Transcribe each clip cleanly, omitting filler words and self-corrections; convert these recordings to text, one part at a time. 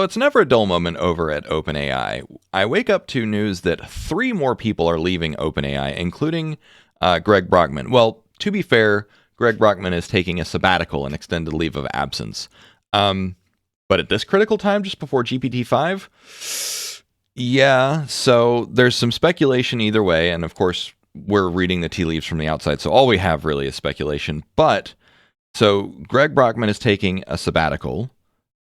So it's never a dull moment over at OpenAI. I wake up to news that 3 more people are leaving OpenAI, including Greg Brockman. Well, to be fair, Greg Brockman is taking a sabbatical, an extended leave of absence. But at this critical time, just before GPT-5, yeah, so there's some speculation either way. And of course, we're reading the tea leaves from the outside, so all we have really is speculation. But so Greg Brockman is taking a sabbatical.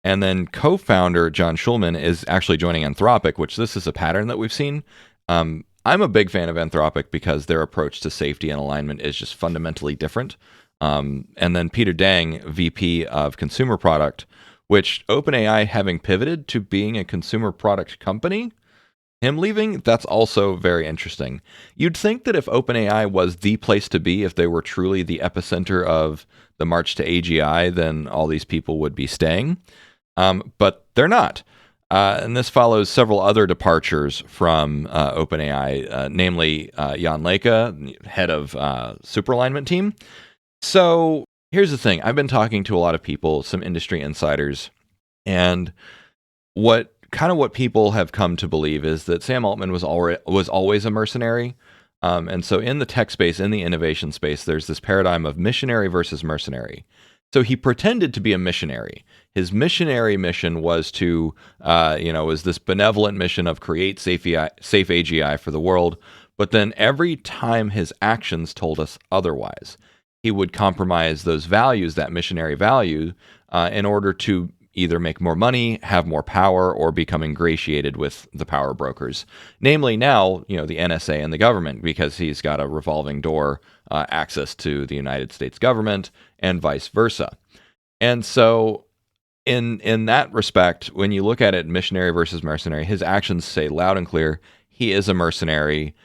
And then co-founder John Schulman is actually joining Anthropic, which this is a pattern that we've seen. I'm a big fan of Anthropic because their approach to safety and alignment is just fundamentally different. And then Peter Dang, VP of Consumer Product, which OpenAI having pivoted to being a consumer product company, him leaving, that's also very interesting. You'd think that if OpenAI was the place to be, if they were truly the epicenter of the march to AGI, then all these people would be staying. But they're not. And this follows several other departures from OpenAI, namely Jan Leka, head of Super Alignment team. So here's the thing. I've been talking to a lot of people, some industry insiders, and what people have come to believe is that Sam Altman was always a mercenary. And so in the tech space, in the innovation space, there's this paradigm of missionary versus mercenary. So he pretended to be a missionary. His missionary mission was to, was this benevolent mission of create safe AGI for the world. But then every time his actions told us otherwise, he would compromise those values, that missionary value, in order to either make more money, have more power, or become ingratiated with the power brokers. Namely now, the NSA and the government, because he's got a revolving door access to the United States government and vice versa. And so in that respect, when you look at it, missionary versus mercenary, his actions say loud and clear, he is a mercenary.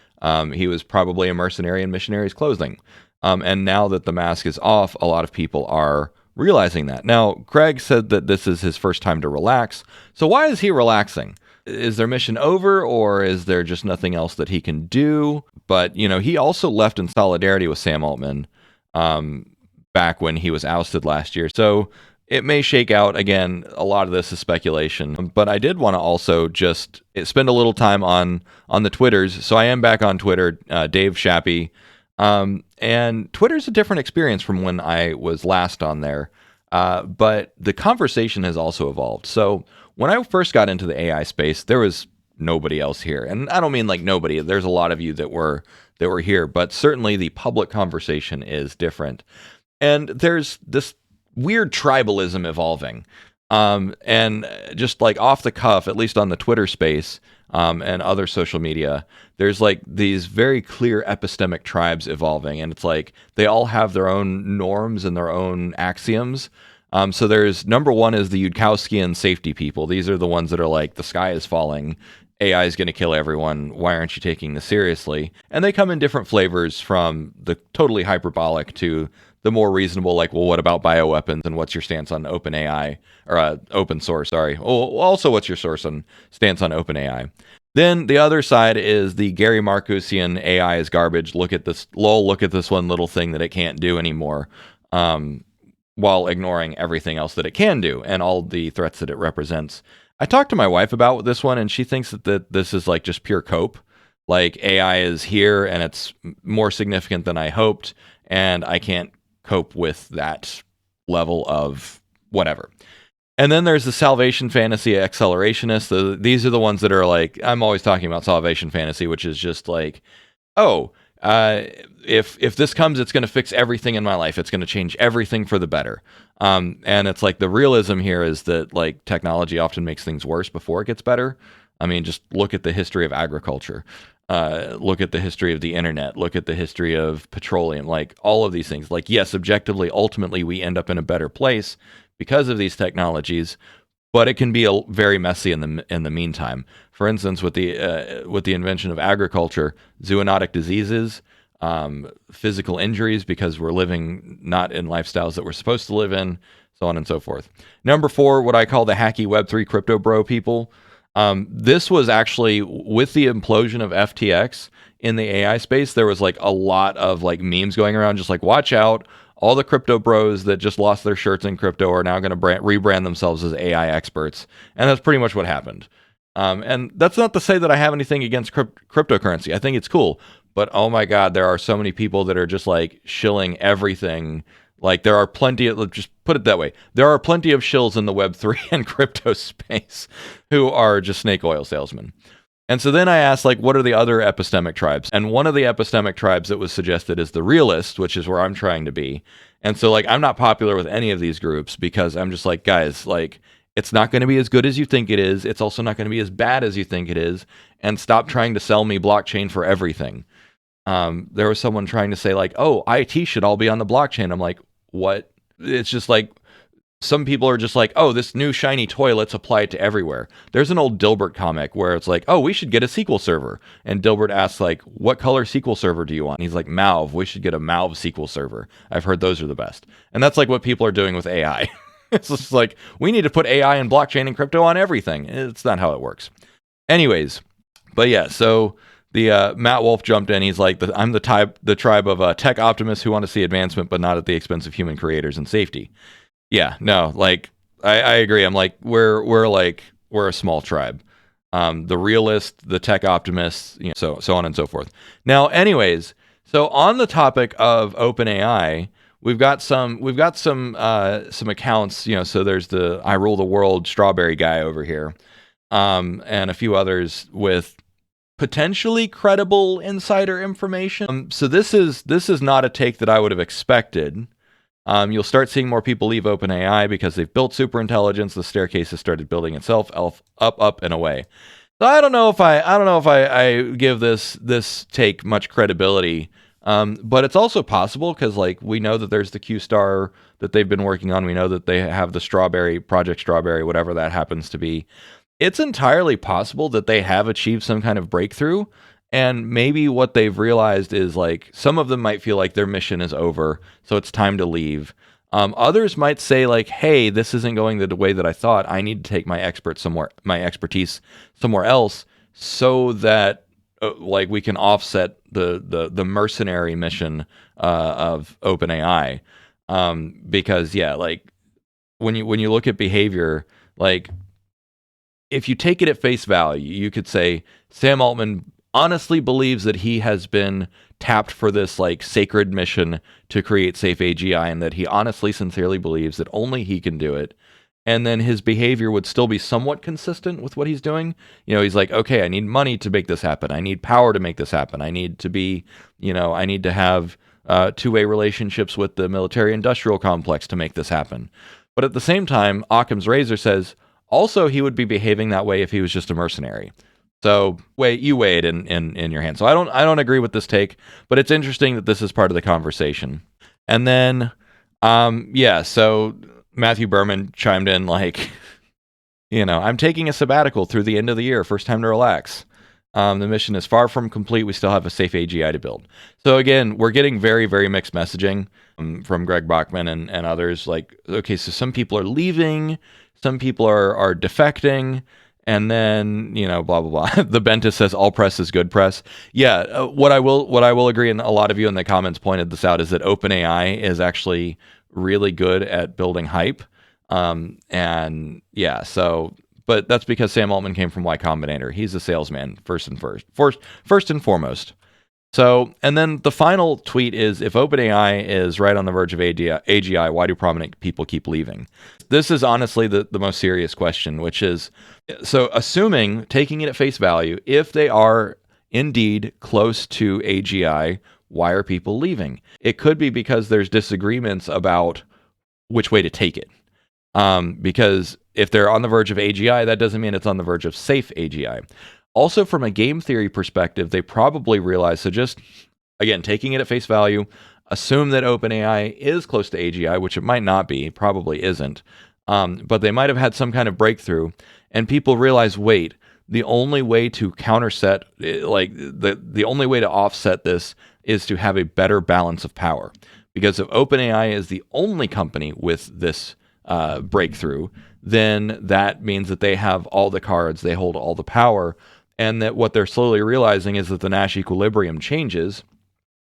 He was probably a mercenary in missionary's clothing. And now that the mask is off, a lot of people are realizing that. Now, Greg said that this is his first time to relax. So why is he relaxing? Is their mission over, or is there just nothing else that he can do? But, he also left in solidarity with Sam Altman back when he was ousted last year. So it may shake out. Again, a lot of this is speculation. But I did want to also just spend a little time on the Twitters. So I am back on Twitter, Dave Shappy. And Twitter's a different experience from when I was last on there. But the conversation has also evolved. So when I first got into the AI space, there was nobody else here. And I don't mean like nobody. There's a lot of you that were here, but certainly the public conversation is different. And there's this weird tribalism evolving. And just like off the cuff, at least on the Twitter space, and other social media, there's like these very clear epistemic tribes evolving, and it's like they all have their own norms and their own axioms. So there's number one is the Yudkowskian safety people. These are the ones that are like, the sky is falling, AI is going to kill everyone, why aren't you taking this seriously? And they come in different flavors, from the totally hyperbolic to the more reasonable, like, well, what about bioweapons, and what's your stance on OpenAI, or open source, sorry. Oh, also, what's your stance on OpenAI? Then the other side is the Gary Marcusian AI is garbage. Look at this one little thing that it can't do anymore, while ignoring everything else that it can do and all the threats that it represents. I talked to my wife about this one, and she thinks that this is like just pure cope. Like, AI is here and it's more significant than I hoped, and I can't cope with that level of whatever. And then there's the salvation fantasy accelerationists. These are the ones that are like, I'm always talking about salvation fantasy, which is just like, if this comes, it's going to fix everything in my life. It's going to change everything for the better. And it's like, the realism here is that like technology often makes things worse before it gets better. I mean, just look at the history of agriculture. Look at the history of the internet, look at the history of petroleum, like all of these things. Like, yes, objectively, ultimately, we end up in a better place because of these technologies, but it can be very messy in the meantime. For instance, with the invention of agriculture, zoonotic diseases, physical injuries because we're living not in lifestyles that we're supposed to live in, so on and so forth. Number 4, what I call the hacky Web3 crypto bro people. This was actually with the implosion of FTX in the AI space. There was like a lot of like memes going around, just like, watch out, all the crypto bros that just lost their shirts in crypto are now going to rebrand themselves as AI experts. And that's pretty much what happened. And that's not to say that I have anything against cryptocurrency. I think it's cool. But oh my God, there are so many people that are just like shilling everything. Like there are plenty of, just put it that way, there are plenty of shills in the Web3 and crypto space who are just snake oil salesmen. And so then I asked, like, what are the other epistemic tribes? And one of the epistemic tribes that was suggested is the realist, which is where I'm trying to be. And so, like, I'm not popular with any of these groups because I'm just like, guys, like, it's not going to be as good as you think it is. It's also not going to be as bad as you think it is. And stop trying to sell me blockchain for everything. There was someone trying to say, like, oh, IT should all be on the blockchain. I'm like, what? It's just like, some people are just like, oh, this new shiny toy, let's apply it to everywhere. There's an old Dilbert comic where it's like, oh, we should get a SQL server. And Dilbert asks, like, what color SQL server do you want? And he's like, mauve. We should get a mauve SQL server. I've heard those are the best. And that's like what people are doing with AI. It's just like, we need to put AI and blockchain and crypto on everything. It's not how it works. Anyways, but yeah, so the Matt Wolf jumped in. He's like, I'm the tribe of tech optimists who want to see advancement, but not at the expense of human creators and safety. Yeah, no, like I agree. I'm like we're a small tribe. The realist, the tech optimists, you know, so on and so forth. Now, anyways, so on the topic of OpenAI, we've got some accounts. You know, so there's the I Rule the World Strawberry guy over here, and a few others with potentially credible insider information. So this is not a take that I would have expected. You'll start seeing more people leave OpenAI because they've built superintelligence. The staircase has started building itself up and away. So I don't know if I give this take much credibility. But it's also possible because like we know that there's the Q Star that they've been working on. We know that they have the Project Strawberry, whatever that happens to be. It's entirely possible that they have achieved some kind of breakthrough. And maybe what they've realized is like some of them might feel like their mission is over, so it's time to leave. Others might say like, "Hey, this isn't going the way that I thought. I need to take my expertise somewhere else, so that like we can offset the mercenary mission of OpenAI." Because yeah, like when you look at behavior, like if you take it at face value, you could say Sam Altman honestly believes that he has been tapped for this like sacred mission to create safe AGI, and that he honestly, sincerely believes that only he can do it. And then his behavior would still be somewhat consistent with what he's doing. You know, he's like, okay, I need money to make this happen. I need power to make this happen. I need to be, I need to have two-way relationships with the military-industrial complex to make this happen. But at the same time, Occam's razor says, also he would be behaving that way if he was just a mercenary. So you weigh it in your hand. So I don't agree with this take, but it's interesting that this is part of the conversation. And then, so Matthew Berman chimed in like, I'm taking a sabbatical through the end of the year. First time to relax. The mission is far from complete. We still have a safe AGI to build. So again, we're getting very, very mixed messaging from Greg Brockman and others. Like, okay, so some people are leaving, some people are defecting. And then, blah, blah, blah. The Bentis says all press is good press. Yeah, what I will agree, and a lot of you in the comments pointed this out, is that OpenAI is actually really good at building hype. But that's because Sam Altman came from Y Combinator. He's a salesman, first and foremost. So, and then the final tweet is, if OpenAI is right on the verge of AGI, why do prominent people keep leaving? This is honestly the most serious question, which is, so taking it at face value, if they are indeed close to AGI, why are people leaving? It could be because there's disagreements about which way to take it. Because if they're on the verge of AGI, that doesn't mean it's on the verge of safe AGI. Also, from a game theory perspective, they probably realize, so just, again, taking it at face value, assume that OpenAI is close to AGI, which it might not be, probably isn't, but they might have had some kind of breakthrough, and people realize, wait, the only way to counterset, the only way to offset this is to have a better balance of power. Because if OpenAI is the only company with this breakthrough, then that means that they have all the cards, they hold all the power, and that what they're slowly realizing is that the Nash equilibrium changes,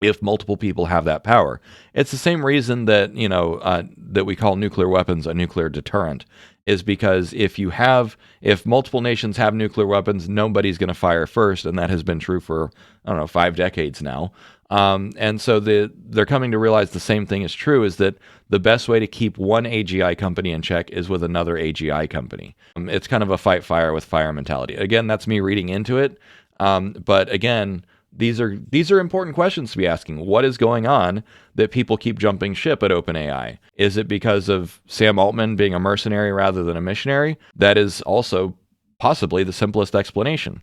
if multiple people have that power. It's the same reason that, that we call nuclear weapons a nuclear deterrent, is because if multiple nations have nuclear weapons, nobody's going to fire first, and that has been true for, I don't know, 5 decades now. And so they're coming to realize the same thing is true, is that the best way to keep one AGI company in check is with another AGI company. It's kind of a fight fire with fire mentality. Again, that's me reading into it. But again, these are important questions to be asking. What is going on that people keep jumping ship at OpenAI? Is it because of Sam Altman being a mercenary rather than a missionary? That is also possibly the simplest explanation.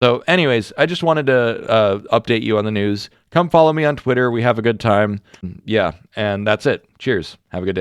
So anyways, I just wanted to update you on the news. Come follow me on Twitter. We have a good time. Yeah, and that's it. Cheers. Have a good day.